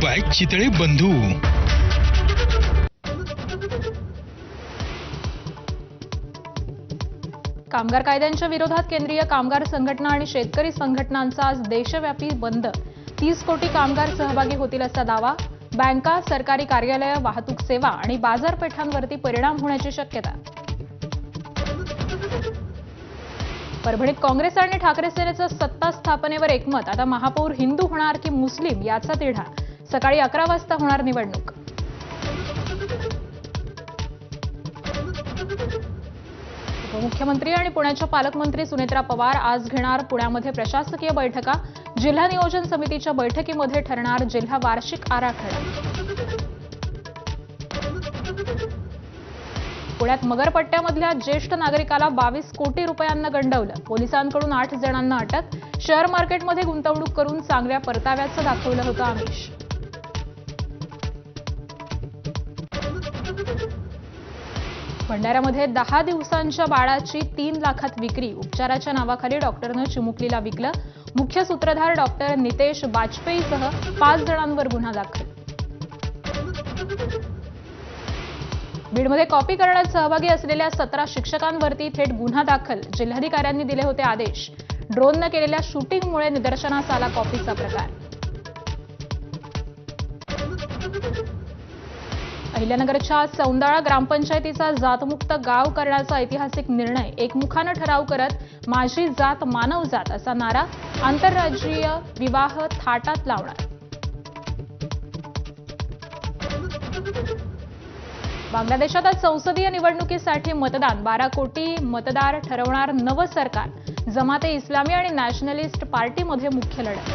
Bye Chitale बंधू। कामगार कायद्यांच्या विरोधात केंद्रीय कामगार संघटना आणि शेतकरी संघटनांचा आज देशव्यापी बंद। 30 कोटी कामगार सहभागी होतील असा दावा। बँका, सरकारी कार्यालय, वाहतूक सेवा आणि बाजारपेठांवरती परिणाम होण्याची शक्यता। परभणीत काँग्रेस आणि ठाकरे सेनेचं सत्ता स्थापनेवर एकमत। आता महापौर हिंदू होणार की मुस्लिम याचा तिढा। सकाळी 11 वाजता होणार निवडणूक। उपमुख्यमंत्री आणि पुण्याच्या पालकमंत्री सुनेत्रा पवार आज घेणार पुण्यामध्ये प्रशासकीय बैठका। जिल्हा नियोजन समितीच्या बैठकीमध्ये ठरणार जिल्हा वार्षिक आराखडा। पुण्यात मगरपट्ट्यामधल्या ज्येष्ठ नागरिकाला 22 कोटी रुपयांना गंडवलं। पोलिसांकडून 8 जणांना अटक। शेअर मार्केटमध्ये गुंतवणूक करून चांगल्या परताव्याचं दाखवलं होतं आमिष। भंडाऱ्यामध्ये 10 दिवसांच्या बाळाची 3 लाखात विक्री। उपचाराच्या नावाखाली डॉक्टरनं चिमुकलीला विकलं। मुख्य सूत्रधार डॉक्टर नितेश बाजपेयीसह 5 जणांवर गुन्हा दाखल। बीडमध्ये कॉपी करण्यात सहभागी असलेल्या 17 शिक्षकांवरती थेट गुन्हा दाखल। जिल्हाधिकाऱ्यांनी दिले होते आदेश। ड्रोननं केलेल्या शूटिंगमुळे निदर्शनास आला कॉपीचा प्रकार। अहिल्यानगरच्या सौंदाळा ग्रामपंचायतीचा जातमुक्त गाव करण्याचा ऐतिहासिक निर्णय। एकमुखानं ठराव करत माझी जात मानव जात असा नारा। आंतरराज्यीय विवाह थाटात लावणार। बांगलादेशात आज संसदीय निवडणुकीसाठी मतदान। 12 कोटी मतदार ठरवणार नवं सरकार। जमाते इस्लामी आणि नॅशनलिस्ट पार्टीमध्ये मुख्य लढत।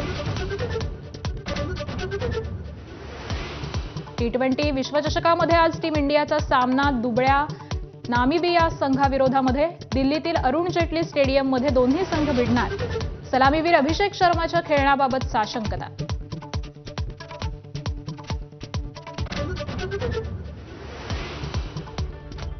T20 विश्वचषकामध्ये आज टीम इंडियाचा सामना दुबळ्या नामिबिया संघाविरोधामध्ये। दिल्लीतील अरुण जेटली स्टेडियममध्ये दोन्ही संघ भिडणार। सलामीवीर अभिषेक शर्माच्या खेळण्याबाबत साशंकता।